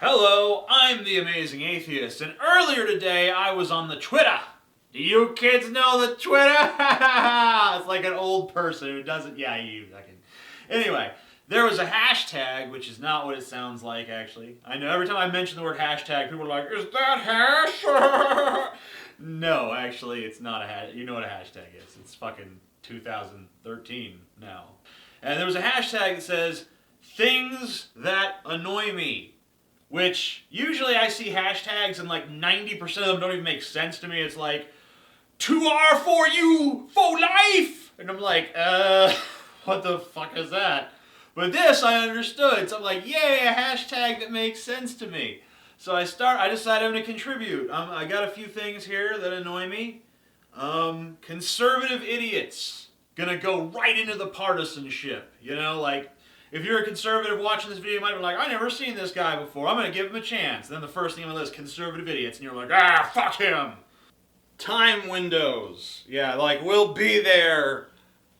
Hello, I'm the Amazing Atheist, and earlier today I was on the Twitter. Do you kids know the Twitter? It's like an old person who doesn't. Yeah, you fucking. Anyway, there was a hashtag, which is not what it sounds like, actually. I know every time I mention the word hashtag, people are like, is that hash? No, actually, it's not a hashtag. You know what a hashtag is. It's fucking 2013 now. And there was a hashtag that says, things that annoy me. Which, usually I see hashtags and like 90% of them don't even make sense to me. It's like, 2R for you, for life! And I'm like, what the fuck is that? But this I understood, so I'm like, yay, a hashtag that makes sense to me. So I decided I'm going to contribute. I got a few things here that annoy me. Conservative idiots. Gonna go right into the partisanship. You know, like, if you're a conservative watching this video, you might be like, I've never seen this guy before. I'm going to give him a chance. And then the first thing on the list, conservative idiots. And you're like, fuck him. Time windows. Yeah, like, we'll be there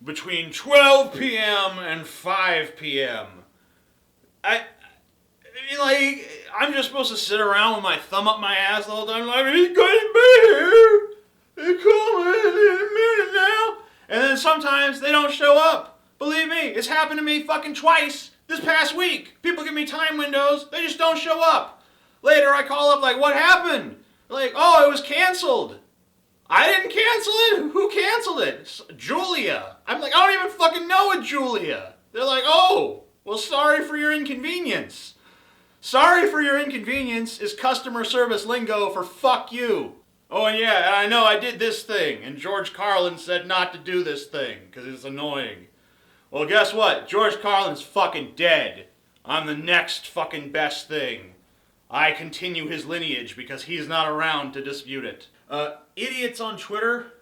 between 12 p.m. and 5 p.m. I'm just supposed to sit around with my thumb up my ass the whole time. Like, he's going to be here. He's coming in a minute now. And then sometimes they don't show up. Believe me, it's happened to me fucking twice this past week. People give me time windows, they just don't show up. Later I call up like, what happened? Like, oh, it was canceled. I didn't cancel it? Who canceled it? Julia. I'm like, I don't even fucking know a Julia. They're like, oh, well, sorry for your inconvenience. Sorry for your inconvenience is customer service lingo for fuck you. Oh, and yeah, I know I did this thing, and George Carlin said not to do this thing, because it's annoying. Well, guess what? George Carlin's fucking dead. I'm the next fucking best thing. I continue his lineage because he's not around to dispute it. Idiots on Twitter.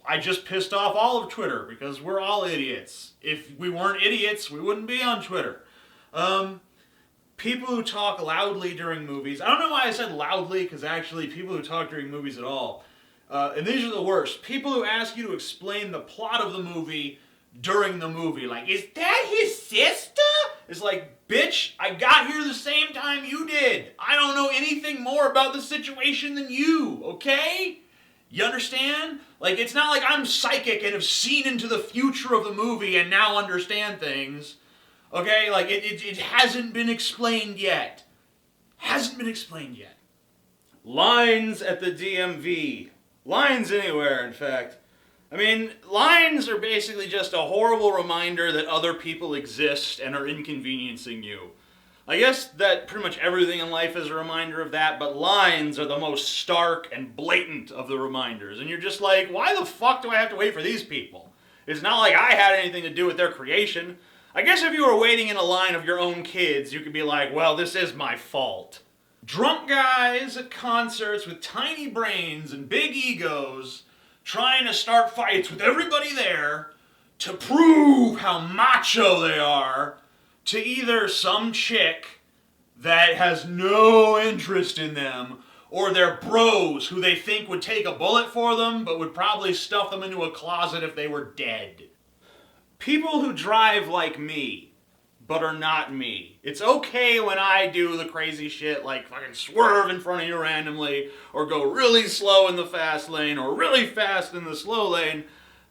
I just pissed off all of Twitter because we're all idiots. If we weren't idiots, we wouldn't be on Twitter. People who talk loudly during movies. I don't know why I said loudly, because actually people who talk during movies at all. And these are the worst. People who ask you to explain the plot of the movie during the movie. Like, is that his sister? It's like, bitch, I got here the same time you did. I don't know anything more about the situation than you, okay? You understand? Like, it's not like I'm psychic and have seen into the future of the movie and now understand things. Okay? Like, it hasn't been explained yet. Hasn't been explained yet. Lines at the DMV. Lines anywhere, in fact. I mean, lines are basically just a horrible reminder that other people exist and are inconveniencing you. I guess that pretty much everything in life is a reminder of that, but lines are the most stark and blatant of the reminders. And you're just like, why the fuck do I have to wait for these people? It's not like I had anything to do with their creation. I guess if you were waiting in a line of your own kids, you could be like, well, this is my fault. Drunk guys at concerts with tiny brains and big egos trying to start fights with everybody there to prove how macho they are to either some chick that has no interest in them or their bros who they think would take a bullet for them but would probably stuff them into a closet if they were dead. People who drive like me but are not me. It's okay when I do the crazy shit like fucking swerve in front of you randomly or go really slow in the fast lane or really fast in the slow lane,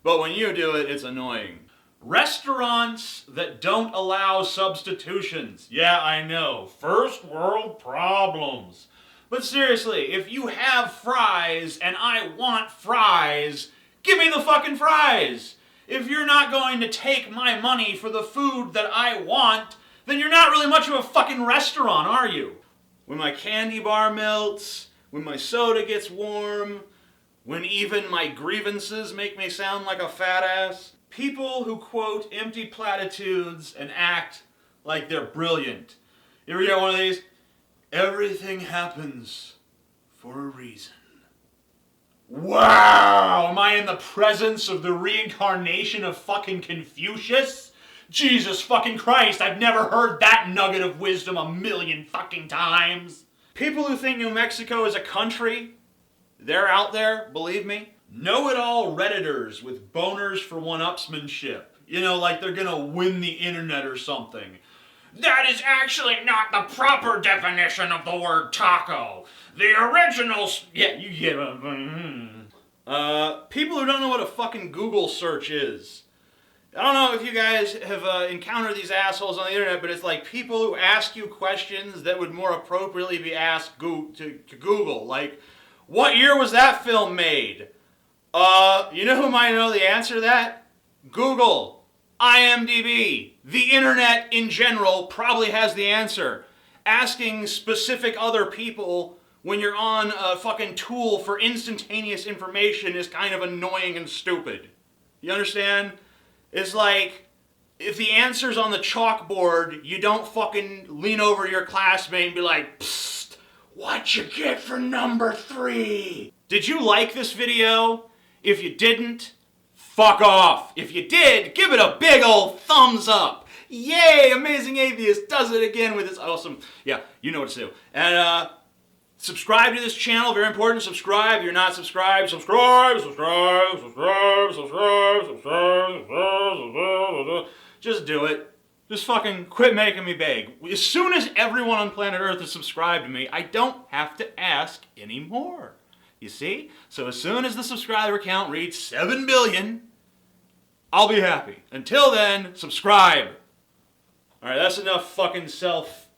but when you do it, it's annoying. Restaurants that don't allow substitutions. Yeah, I know. First world problems. But seriously, if you have fries and I want fries, give me the fucking fries. If you're not going to take my money for the food that I want, then you're not really much of a fucking restaurant, are you? When my candy bar melts, when my soda gets warm, when even my grievances make me sound like a fat ass, people who quote empty platitudes and act like they're brilliant. You ever get one of these? Everything happens for a reason. Wow! Am I in the presence of the reincarnation of fucking Confucius? Jesus fucking Christ, I've never heard that nugget of wisdom a million fucking times. People who think New Mexico is a country, they're out there, believe me. Know-it-all Redditors with boners for one-upsmanship. You know, like they're gonna win the internet or something. That is actually not the proper definition of the word taco. The original... Yeah, you get it. People who don't know what a fucking Google search is. I don't know if you guys have encountered these assholes on the internet, but it's like people who ask you questions that would more appropriately be asked to Google. Like, what year was that film made? You know who might know the answer to that? Google. IMDb. The internet in general probably has the answer. Asking specific other people when you're on a fucking tool for instantaneous information is kind of annoying and stupid. You understand? It's like, if the answer's on the chalkboard, you don't fucking lean over your classmate and be like, psst, what'd you get for number 3? Did you like this video? If you didn't, fuck off. If you did, give it a big old thumbs up. Yay, Amazing Atheist does it again with his awesome, yeah, you know what to do. And, subscribe to this channel, very important. Subscribe. If you're not subscribed, subscribe. Just do it. Just fucking quit making me beg. As soon as everyone on planet Earth is subscribed to me, I don't have to ask anymore. You see? So as soon as the subscriber count reaches 7 billion, I'll be happy. Until then, subscribe. Alright, that's enough fucking self